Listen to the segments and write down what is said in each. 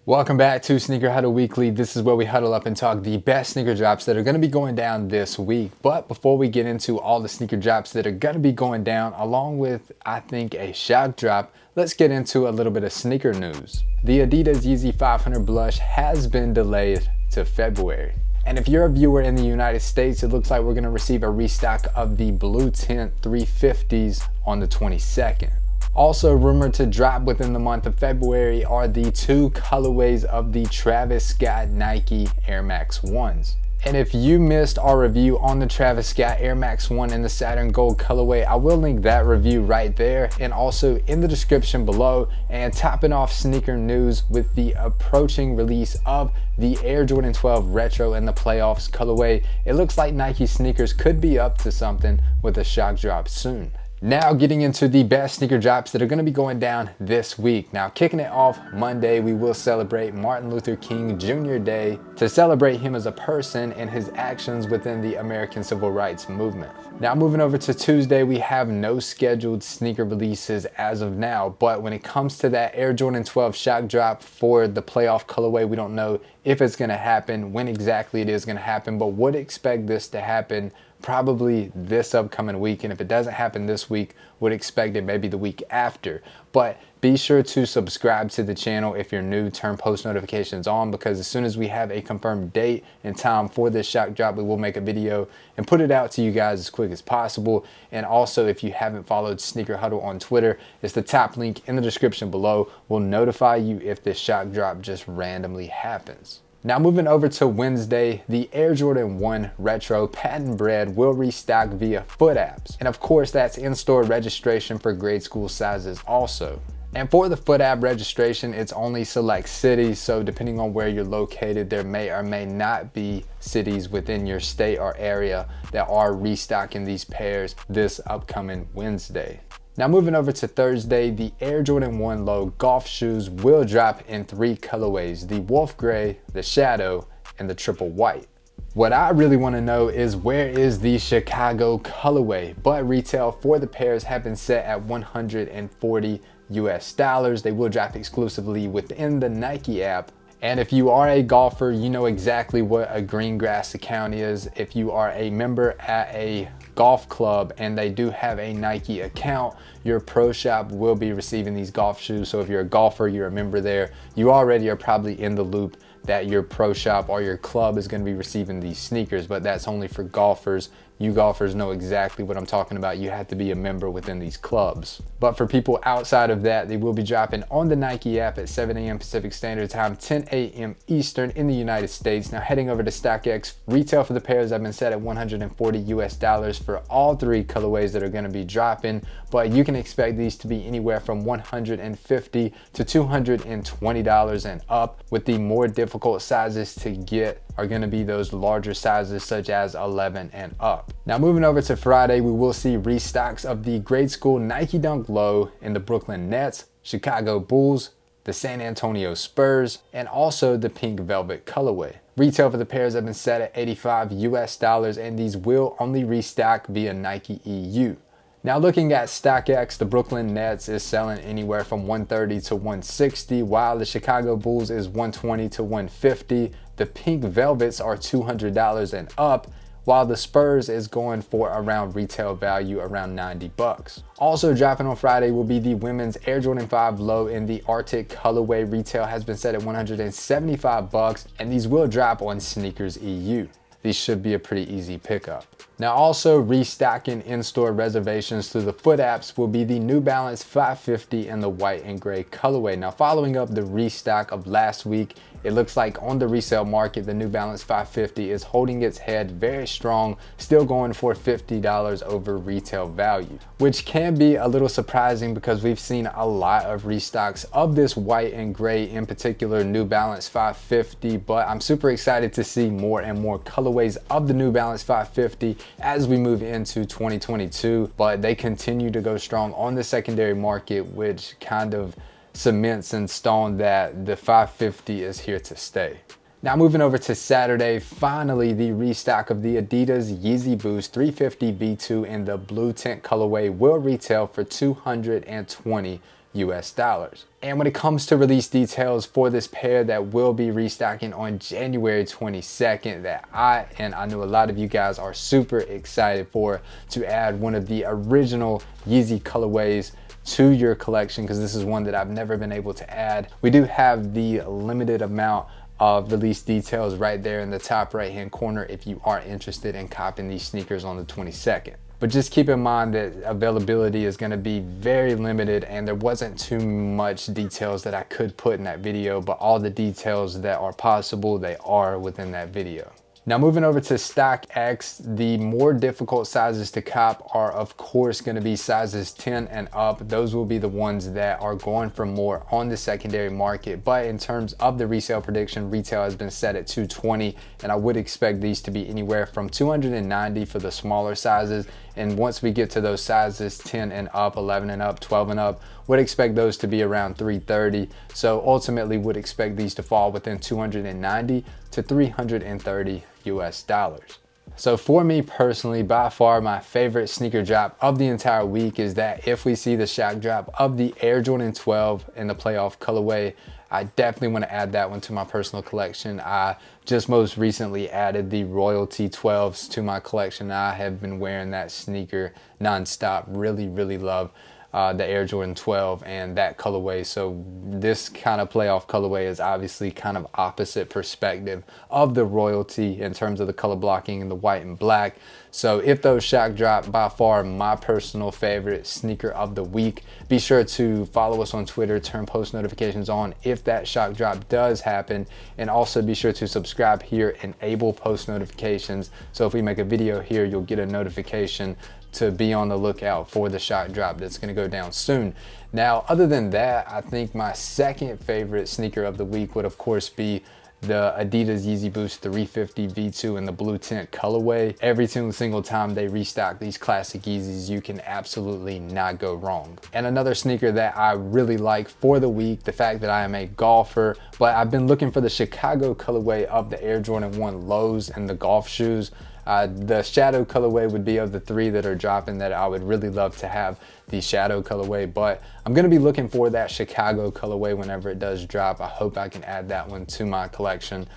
Welcome back to Sneaker Huddle Weekly. This is where we huddle up and talk the best sneaker drops that are going to be going down this week. But before we get into all the sneaker drops that are going to be going down, along with, I think, a shock drop, let's get into a little bit of sneaker news. The Adidas Yeezy 500 Blush has been delayed to February. And if you're a viewer in the United States, it looks like we're going to receive a restock of the blue Tint 350s on the 22nd. Also rumored to drop within the month of February are the two colorways of the Travis Scott Nike Air Max 1s. And if you missed our review on the Travis Scott Air Max 1 in the Saturn Gold colorway, I will link that review right there and also in the description below. And topping off sneaker news with the approaching release of the Air Jordan 12 Retro in the Playoffs colorway, it looks like Nike sneakers could be up to something with a shock drop soon. Now getting into the best sneaker drops that are going to be going down this week. Now kicking it off Monday, we will celebrate Martin Luther King Jr. Day to celebrate him as a person and his actions within the American Civil Rights Movement. Now moving over to Tuesday, we have no scheduled sneaker releases as of now, but when it comes to that Air Jordan 12 shock drop for the playoff colorway, we don't know if it's going to happen, when exactly it is going to happen, but would expect this to happen probably this upcoming week, and if it doesn't happen this week, would expect it maybe the week after. But be sure to subscribe to the channel if you're new, turn post notifications on, because as soon as we have a confirmed date and time for this shock drop, we will make a video and put it out to you guys as quick as possible. And also, if you haven't followed Sneaker Huddle on Twitter, it's the top link in the description below. We'll notify you if this shock drop just randomly happens. Now moving over to Wednesday, the Air Jordan 1 Retro Patent Bred will restock via foot apps. And of course, that's in-store registration for grade school sizes also. And for the foot app registration, it's only select cities, so depending on where you're located, there may or may not be cities within your state or area that are restocking these pairs this upcoming Wednesday. Now moving over to Thursday, the Air Jordan 1 Low golf shoes will drop in three colorways: the Wolf Gray, the Shadow, and the Triple White. What I really want to know is where is the Chicago colorway, but retail for the pairs have been set at $140 US. They will drop exclusively within the Nike app. And if you are a golfer, you know exactly what a green grass account is. If you are a member at a golf club and they do have a Nike account, your pro shop will be receiving these golf shoes. So if you're a golfer, you're a member there, you already are probably in the loop that your pro shop or your club is going to be receiving these sneakers, but that's only for golfers. You golfers know exactly what I'm talking about. You have to be a member within these clubs. But for people outside of that, they will be dropping on the Nike app at 7 a.m. Pacific Standard Time, 10 a.m. Eastern in the United States. Now heading over to StockX, retail for the pairs have been set at $140 US for all three colorways that are going to be dropping, but you can expect these to be anywhere from $150 to $220 and up, with the more difficult sizes to get are going to be those larger sizes such as 11 and up. Now moving over to Friday, we will see restocks of the grade school Nike Dunk Low in the Brooklyn Nets, Chicago Bulls, the San Antonio Spurs, and also the pink velvet colorway. Retail for the pairs have been set at $85 US, and these will only restock via Nike EU. Now looking at StockX, the Brooklyn Nets is selling anywhere from $130 to $160, while the Chicago Bulls is $120 to $150. The pink velvets are $200 and up, while the Spurs is going for around retail value around 90 bucks. Also dropping on Friday will be the women's Air Jordan 5 Low in the Arctic colorway. Retail has been set at 175 bucks, and these will drop on Sneakers EU. These should be a pretty easy pickup. Now also restocking in-store reservations through the foot apps will be the New Balance 550 in the white and gray colorway. Now following up the restock of last week, it looks like on the resale market, the New Balance 550 is holding its head very strong, still going for $50 over retail value, which can be a little surprising because we've seen a lot of restocks of this white and gray, in particular New Balance 550, but I'm super excited to see more and more colorways of the New Balance 550 as we move into 2022, but they continue to go strong on the secondary market, which kind of cements in stone that the 550 is here to stay. Now moving over to Saturday, finally the restock of the Adidas Yeezy Boost 350 V2 in the blue tint colorway will retail for $220 US dollars. And when it comes to release details for this pair that will be restocking on January 22nd, that I know a lot of you guys are super excited for, to add one of the original Yeezy colorways to your collection, because this is one that I've never been able to add. We do have the limited amount of release details right there in the top right hand corner if you are interested in copping these sneakers on the 22nd. But just keep in mind that availability is going to be very limited, and there wasn't too much details that I could put in that video, but all the details that are possible, they are within that video. Now moving over to Stock X, the more difficult sizes to cop are of course going to be sizes 10 and up. Those will be the ones that are going for more on the secondary market. But in terms of the resale prediction, retail has been set at 220, and I would expect these to be anywhere from 290 for the smaller sizes. And once we get to those sizes 10 and up, 11 and up, 12 and up, would expect those to be around 330. So ultimately would expect these to fall within 290 to 330 US dollars. So for me personally, by far my favorite sneaker drop of the entire week is that if we see the shock drop of the Air Jordan 12 in the playoff colorway, I definitely want to add that one to my personal collection. I just most recently added the Royalty 12s to my collection. I have been wearing that sneaker nonstop. Really love the Air Jordan 12 and that colorway. So this kind of playoff colorway is obviously kind of opposite perspective of the Royalty in terms of the color blocking and the white and black. So if those shock drop, by far my personal favorite sneaker of the week. Be sure to follow us on Twitter, turn post notifications on if that shock drop does happen, and also be sure to subscribe here, enable post notifications, so if we make a video here, you'll get a notification to be on the lookout for the shock drop that's going to go down soon. Now, other than that, I think my second favorite sneaker of the week would of course be the Adidas Yeezy Boost 350 V2 in the blue tint colorway. Every single time they restock these classic Yeezys, you can absolutely not go wrong. And another sneaker that I really like for the week, the fact that I am a golfer, but I've been looking for the Chicago colorway of the Air Jordan 1 lows and the golf shoes. The shadow colorway would be of the three that are dropping that I would really love to have the shadow colorway, but I'm going to be looking for that Chicago colorway whenever it does drop. I hope I can add that one to my collection,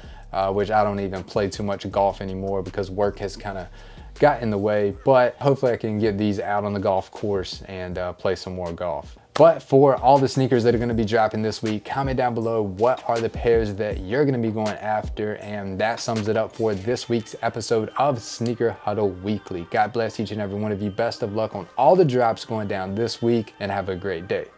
which I don't even play too much golf anymore because work has kind of got in the way, but hopefully I can get these out on the golf course and play some more golf. But for all the sneakers that are going to be dropping this week, comment down below what are the pairs that you're going to be going after, and that sums it up for this week's episode of Sneaker Huddle Weekly. God bless each and every one of you. Best of luck on all the drops going down this week, and have a great day.